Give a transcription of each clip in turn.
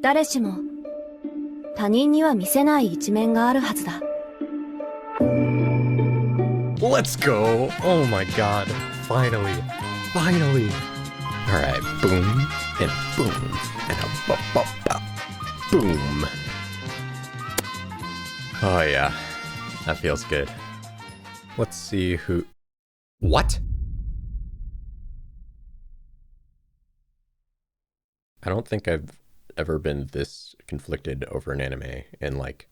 誰しも他人には見せない一面があるはずだ。Let's go! Oh my god. Finally. Finally. Alright, boom, and boom, and a ba-ba-ba. Boom. Oh yeah, that feels good. Let's see who... What? I don't think I've ever been this conflicted over an anime in, like,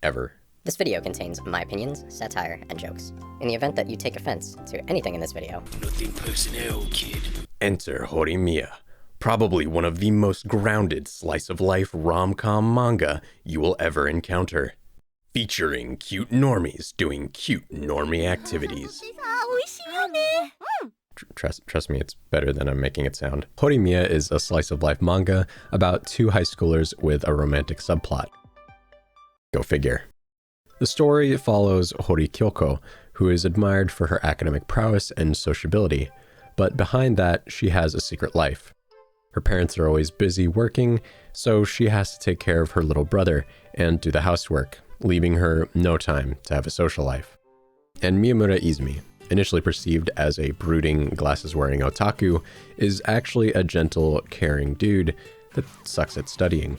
ever. This video contains my opinions, satire, and jokes. In the event that you take offense to anything in this video, nothing personnel, kid. Enter Horimiya, probably one of the most grounded slice-of-life rom-com manga you will ever encounter. Featuring cute normies doing cute normie activities. Trust me, it's better than I'm making it sound. Horimiya is a slice-of-life manga about two high schoolers with a romantic subplot. Go figure. The story follows Hori Kyoko, who is admired for her academic prowess and sociability, but behind that, she has a secret life. Her parents are always busy working, so she has to take care of her little brother and do the housework, leaving her no time to have a social life. And Miyamura Izumi, initially perceived as a brooding, glasses-wearing otaku, is actually a gentle, caring dude that sucks at studying.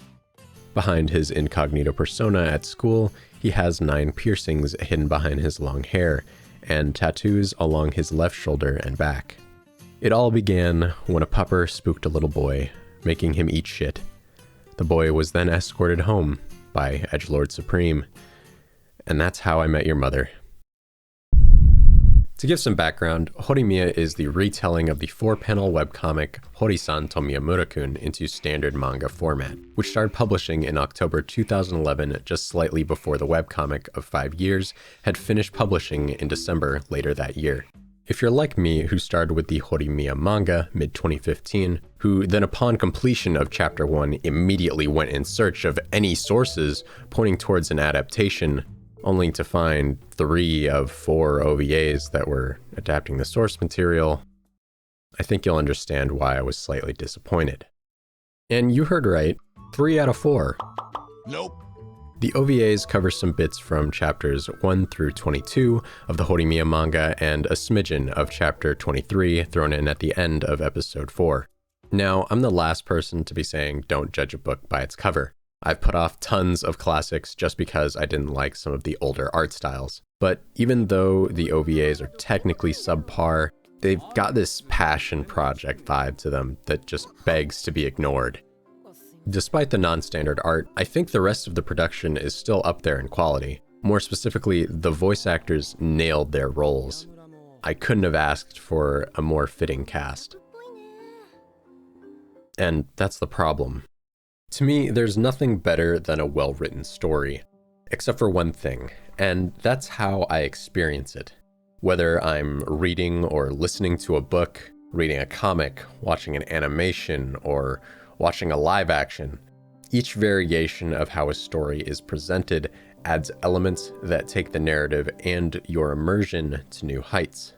Behind his incognito persona at school, he has 9 piercings hidden behind his long hair, and tattoos along his left shoulder and back. It all began when a pupper spooked a little boy, making him eat shit. The boy was then escorted home by Edgelord Supreme. And that's how I met your mother. To give some background, Horimiya is the retelling of the 4-panel webcomic Hori-san to Miyamura-kun into standard manga format, which started publishing in October 2011, just slightly before the webcomic of 5 years had finished publishing in December later that year. If you're like me, who started with the Horimiya manga mid-2015, who then upon completion of Chapter 1 immediately went in search of any sources pointing towards an adaptation, only to find 3 of 4 OVAs that were adapting the source material, I think you'll understand why I was slightly disappointed. And you heard right, 3 out of 4. Nope. The OVAs cover some bits from chapters 1 through 22 of the Horimiya manga and a smidgen of chapter 23 thrown in at the end of episode 4. Now, I'm the last person to be saying don't judge a book by its cover. I've put off tons of classics just because I didn't like some of the older art styles. But even though the OVAs are technically subpar, they've got this passion project vibe to them that just begs to be ignored. Despite the non-standard art, I think the rest of the production is still up there in quality. More specifically, the voice actors nailed their roles. I couldn't have asked for a more fitting cast. And that's the problem. To me, there's nothing better than a well-written story, except for one thing, and that's how I experience it. Whether I'm reading or listening to a book, reading a comic, watching an animation, or watching a live action, each variation of how a story is presented adds elements that take the narrative and your immersion to new heights.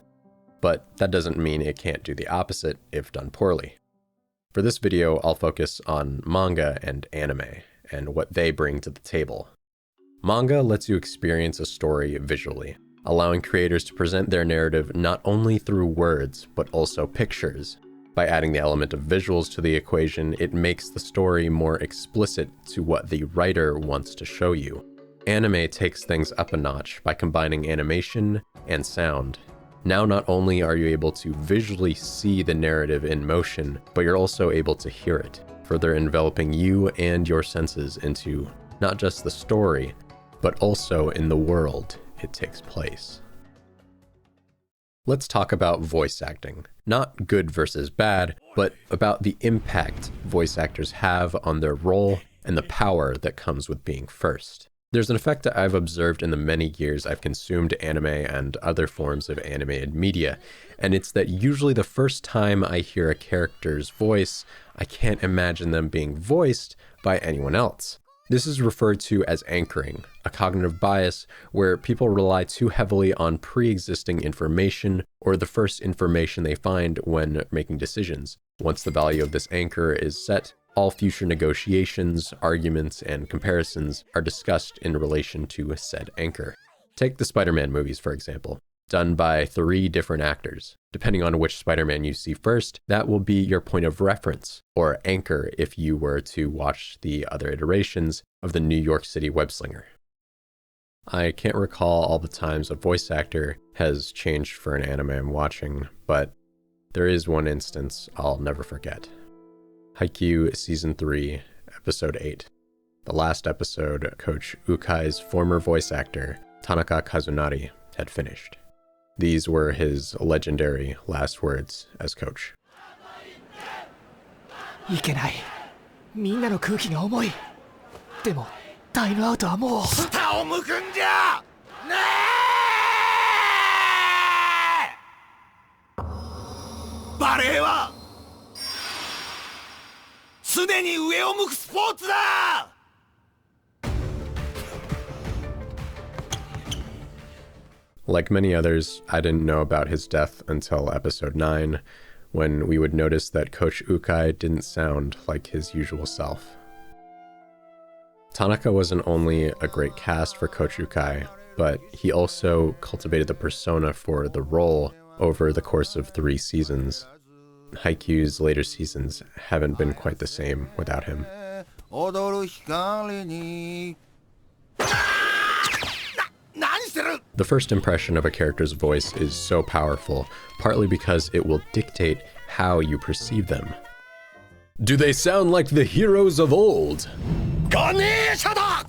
But that doesn't mean it can't do the opposite if done poorly. For this video, I'll focus on manga and anime, and what they bring to the table. Manga lets you experience a story visually, allowing creators to present their narrative not only through words, but also pictures. By adding the element of visuals to the equation, it makes the story more explicit to what the writer wants to show you. Anime takes things up a notch by combining animation and sound. Now not only are you able to visually see the narrative in motion, but you're also able to hear it, further enveloping you and your senses into not just the story, but also in the world it takes place. Let's talk about voice acting. Not good versus bad, but about the impact voice actors have on their role and the power that comes with being first. There's an effect that I've observed in the many years I've consumed anime and other forms of animated media, and it's that usually the first time I hear a character's voice, I can't imagine them being voiced by anyone else. This is referred to as anchoring, a cognitive bias where people rely too heavily on pre-existing information or the first information they find when making decisions. Once the value of this anchor is set, All future negotiations, arguments, and comparisons are discussed in relation to said anchor. Take the Spider-Man movies, for example, done by 3 different actors. Depending on which Spider-Man you see first, that will be your point of reference, or anchor if you were to watch the other iterations of the New York City web-slinger. I can't recall all the times a voice actor has changed for an anime I'm watching, but there is one instance I'll never forget. Haikyuu Season 3, Episode 8. The last episode, Coach Ukai's former voice actor, Tanaka Kazunari, had finished. These were his legendary last words as coach. いけない。みんなの空気が重い。でも、タイムアウトはもう。下を向くんじゃねえ。バレエは常に上を向くスポーツだ。Like many others, I didn't know about his death until episode 9, when we would notice that Coach Ukai didn't sound like his usual self. Tanaka wasn't only a great cast for Coach Ukai, but he also cultivated the persona for the role over the course of 3 seasons. Haikyuu's later seasons haven't been quite the same without him. The first impression of a character's voice is so powerful, partly because it will dictate how you perceive them. Do they sound like the heroes of old?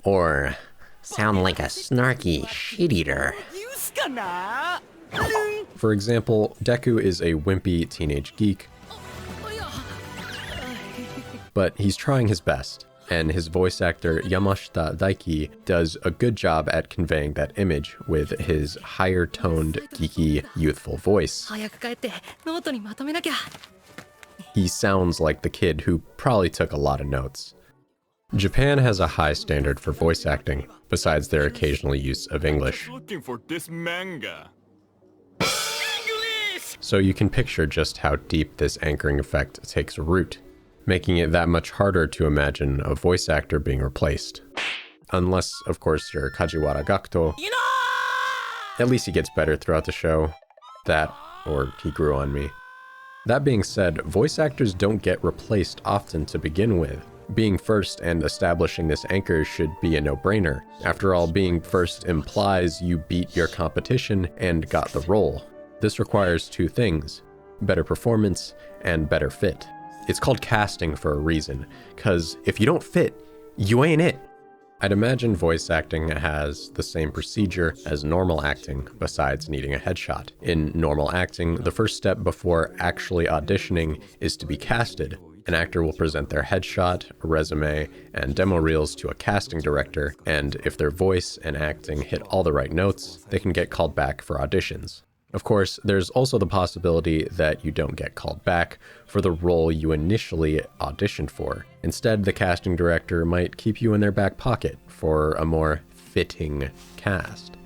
Or sound like a snarky shit-eater? For example, Deku is a wimpy teenage geek, but he's trying his best, and his voice actor Yamashita Daiki does a good job at conveying that image with his higher-toned, geeky, youthful voice. He sounds like the kid who probably took a lot of notes. Japan has a high standard for voice acting, besides their occasional use of English. Looking for this manga. So you can picture just how deep this anchoring effect takes root, making it that much harder to imagine a voice actor being replaced. Unless, of course, you're Kajiwara Gakuto. At least he gets better throughout the show. That, or he grew on me. That being said, voice actors don't get replaced often to begin with. Being first and establishing this anchor should be a no-brainer. After all, being first implies you beat your competition and got the role. This requires 2 things: better performance and better fit. It's called casting for a reason, cause if you don't fit, you ain't it. I'd imagine voice acting has the same procedure as normal acting, besides needing a headshot. In normal acting, the first step before actually auditioning is to be casted. An actor will present their headshot, resume, and demo reels to a casting director, and if their voice and acting hit all the right notes, they can get called back for auditions. Of course, there's also the possibility that you don't get called back for the role you initially auditioned for. Instead, the casting director might keep you in their back pocket for a more fitting cast.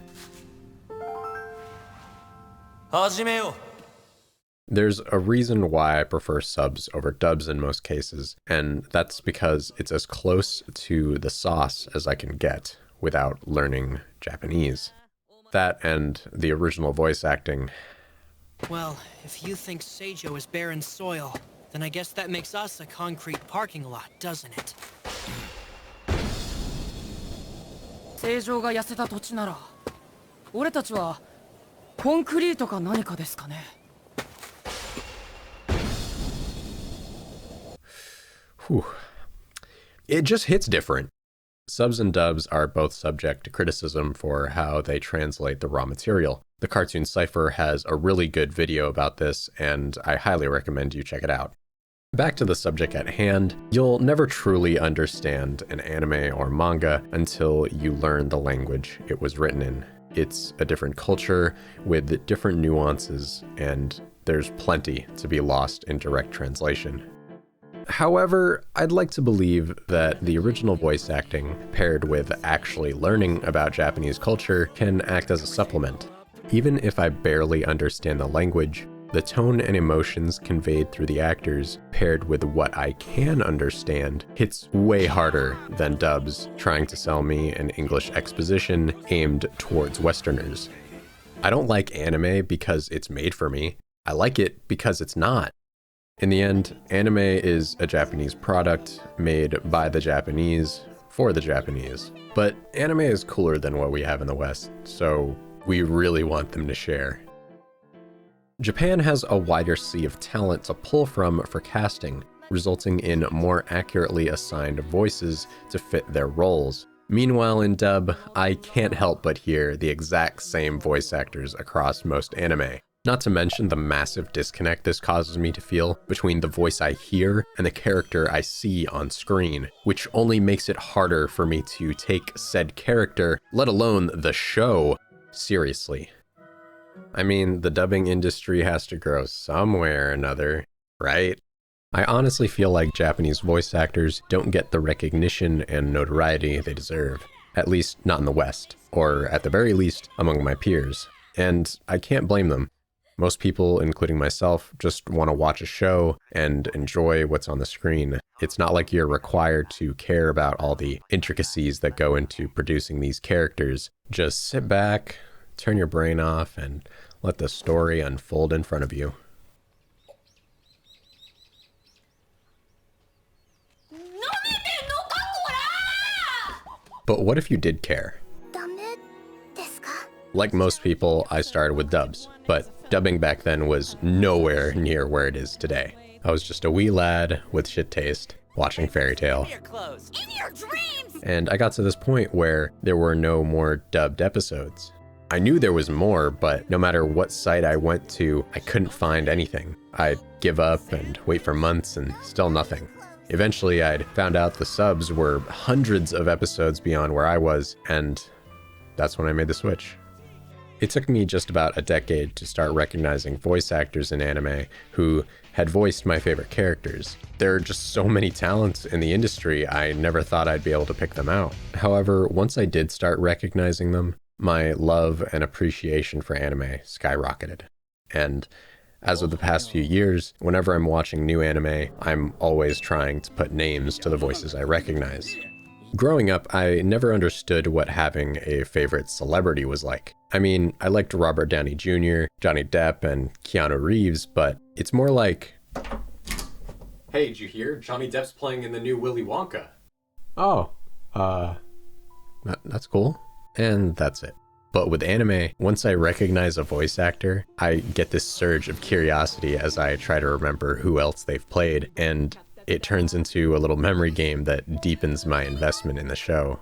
There's a reason why I prefer subs over dubs in most cases, and that's because it's as close to the sauce as I can get without learning Japanese. That and the original voice acting. Well, if you think Seijo is barren soil, then I guess that makes us a concrete parking lot, doesn't it? Seijo が痩せた土地なら、俺たちはコンクリートか何かですかね。Whew. It just hits different. Subs and dubs are both subject to criticism for how they translate the raw material. The Cartoon Cypher has a really good video about this, and I highly recommend you check it out. Back to the subject at hand, you'll never truly understand an anime or manga until you learn the language it was written in. It's a different culture with different nuances, and there's plenty to be lost in direct translation. However, I'd like to believe that the original voice acting, paired with actually learning about Japanese culture, can act as a supplement. Even if I barely understand the language, The tone and emotions conveyed through the actors, paired with what I can understand, hits way harder than dubs trying to sell me an English exposition aimed towards Westerners. I don't like anime because it's made for me. I like it because it's not. In the end, anime is a Japanese product made by the Japanese for the Japanese. But anime is cooler than what we have in the West, so we really want them to share. Japan has a wider sea of talent to pull from for casting, resulting in more accurately assigned voices to fit their roles. Meanwhile, in dub, I can't help but hear the exact same voice actors across most anime. Not to mention the massive disconnect this causes me to feel between the voice I hear and the character I see on screen, which only makes it harder for me to take said character, let alone the show, seriously. I mean, the dubbing industry has to grow somewhere or another, right? I honestly feel like Japanese voice actors don't get the recognition and notoriety they deserve, at least not in the West, or at the very least among my peers. And I can't blame them. Most people, including myself, just want to watch a show and enjoy what's on the screen. It's not like you're required to care about all the intricacies that go into producing these characters. Just sit back, turn your brain off, and let the story unfold in front of you. But what if you did care? Like most people, I started with dubs, but dubbing back then was nowhere near where it is today. I was just a wee lad with shit taste, watching Fairy Tail. And I got to this point where there were no more dubbed episodes. I knew there was more, but no matter what site I went to, I couldn't find anything. I'd give up and wait for months and still nothing. Eventually, I'd found out the subs were hundreds of episodes beyond where I was, and that's when I made the switch. It took me just about a decade to start recognizing voice actors in anime who had voiced my favorite characters. There are just so many talents in the industry, I never thought I'd be able to pick them out. However, once I did start recognizing them, my love and appreciation for anime skyrocketed. And as of the past few years, whenever I'm watching new anime, I'm always trying to put names to the voices I recognize. Growing up, I never understood what having a favorite celebrity was like. I mean, I liked Robert Downey Jr., Johnny Depp, and Keanu Reeves, but it's more like, hey, did you hear? Johnny Depp's playing in the new Willy Wonka. Oh, that's cool. And that's it. But with anime, once I recognize a voice actor, I get this surge of curiosity as I try to remember who else they've played, and it turns into a little memory game that deepens my investment in the show.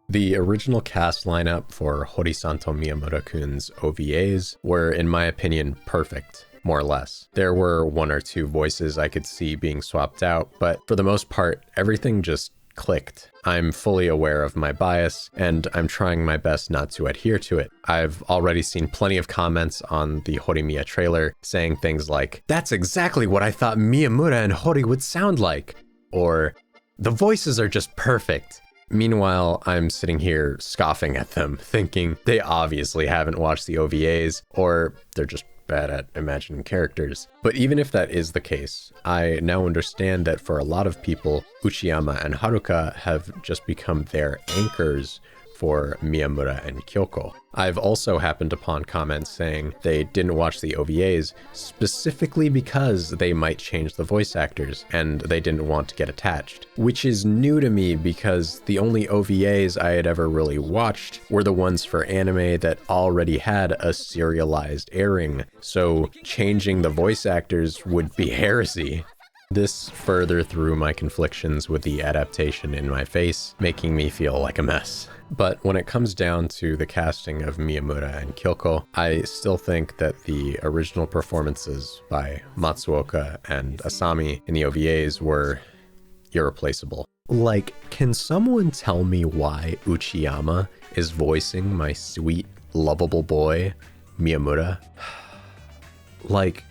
The original cast lineup for Hori-san to Miyamura-kun's OVAs were, in my opinion, perfect, more or less. There were one or two voices I could see being swapped out, but for the most part, everything just clicked. I'm fully aware of my bias, and I'm trying my best not to adhere to it. I've already seen plenty of comments on the Horimiya trailer saying things like, "That's exactly what I thought Miyamura and Hori would sound like," or "The voices are just perfect." Meanwhile, I'm sitting here scoffing at them, thinking they obviously haven't watched the OVAs, or they're just bad at imagining characters. But even if that is the case, I now understand that for a lot of people, Uchiyama and Haruka have just become their anchors for Miyamura and Kyoko. I've also happened upon comments saying they didn't watch the OVAs specifically because they might change the voice actors and they didn't want to get attached, which is new to me because the only OVAs I had ever really watched were the ones for anime that already had a serialized airing, so changing the voice actors would be heresy. This further threw my conflictions with the adaptation in my face, making me feel like a mess. But when it comes down to the casting of Miyamura and Kyoko, I still think that the original performances by Matsuoka and Asami in the OVAs were irreplaceable. Like, can someone tell me why Uchiyama is voicing my sweet, lovable boy, Miyamura? Like,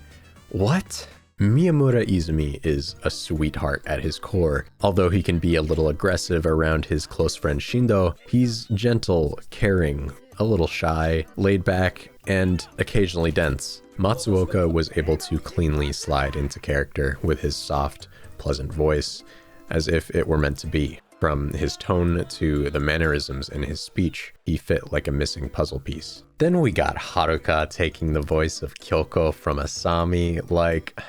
what? Miyamura Izumi is a sweetheart at his core. Although he can be a little aggressive around his close friend Shindo, he's gentle, caring, a little shy, laid back, and occasionally dense, Matsuoka was able to cleanly slide into character with his soft, pleasant voice, as if it were meant to be. From his tone to the mannerisms in his speech, he fit like a missing puzzle piece. Then we got Haruka taking the voice of Kyoko from Asami, like...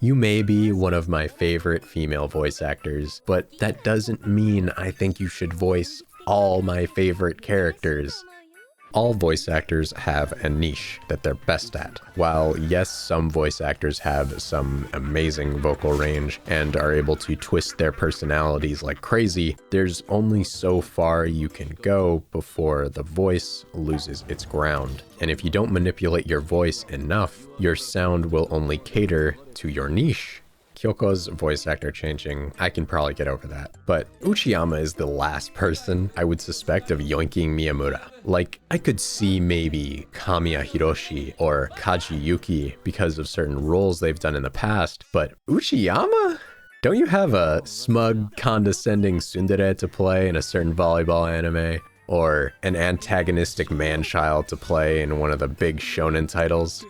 You may be one of my favorite female voice actors, but that doesn't mean I think you should voice all my favorite characters. All voice actors have a niche that they're best at. While yes, some voice actors have some amazing vocal range and are able to twist their personalities like crazy, there's only so far you can go before the voice loses its ground. And if you don't manipulate your voice enough, your sound will only cater to your niche. Kyoko's voice actor changing, I can probably get over that. But Uchiyama is the last person I would suspect of yoinking Miyamura. Like, I could see maybe Kamiya Hiroshi or Kaji Yuki because of certain roles they've done in the past, but Uchiyama? Don't you have a smug, condescending tsundere to play in a certain volleyball anime? Or an antagonistic man-child to play in one of the big shonen titles?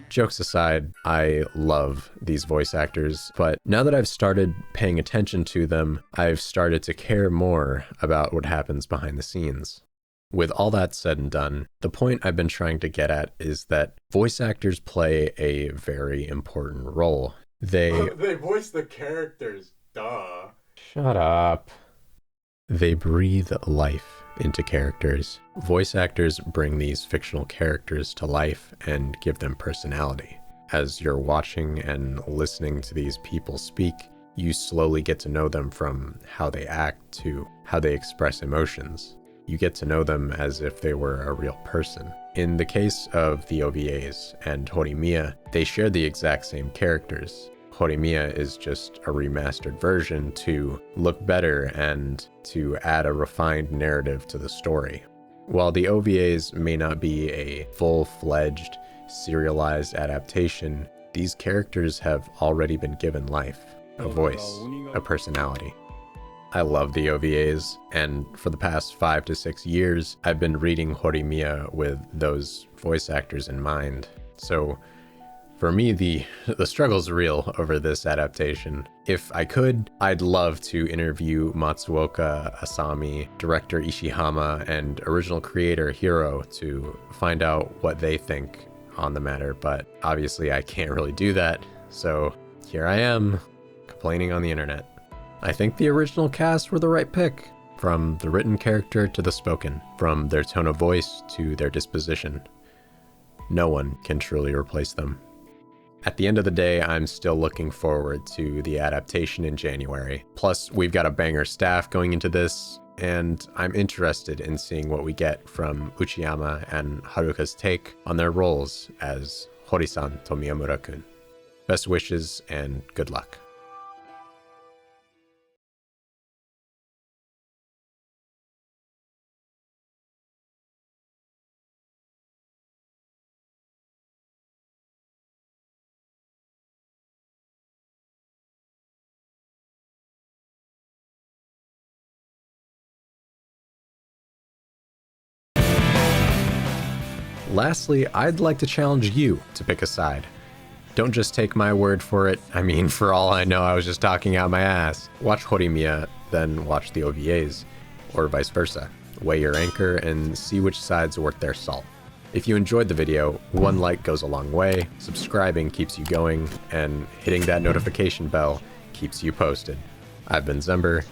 Jokes aside, I love these voice actors, but now that I've started paying attention to them, I've started to care more about what happens behind the scenes. With all that said and done, the point I've been trying to get at is that voice actors play a very important role. They voice the characters, duh. Shut up. They breathe life into characters. Voice actors bring these fictional characters to life and give them personality. As you're watching and listening to these people speak, you slowly get to know them from how they act to how they express emotions. You get to know them as if they were a real person. In the case of the OVAs and Horimiya, they share the exact same characters. Horimiya is just a remastered version to look better and to add a refined narrative to the story. While the OVAs may not be a full-fledged, serialized adaptation, these characters have already been given life, a voice, a personality. I love the OVAs, and for the past 5 to 6 years, I've been reading Horimiya with those voice actors in mind. So, for me, the struggle's real over this adaptation. If I could, I'd love to interview Matsuoka, Asami, director Ishihama, and original creator Hiro to find out what they think on the matter, but obviously I can't really do that, so here I am, complaining on the internet. I think the original cast were the right pick, from the written character to the spoken, from their tone of voice to their disposition. No one can truly replace them. At the end of the day, I'm still looking forward to the adaptation in January. Plus, we've got a banger staff going into this, and I'm interested in seeing what we get from Uchiyama and Haruka's take on their roles as Hori-san to Miyamura-kun. Best wishes and good luck. Lastly, I'd like to challenge you to pick a side. Don't just take my word for it. I mean, for all I know, I was just talking out my ass. Watch Horimiya, then watch the OVAs, or vice versa. Weigh your anchor and see which side's worth their salt. If you enjoyed the video, one like goes a long way, subscribing keeps you going, and hitting that notification bell keeps you posted. I've been Xember.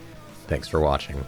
Thanks for watching.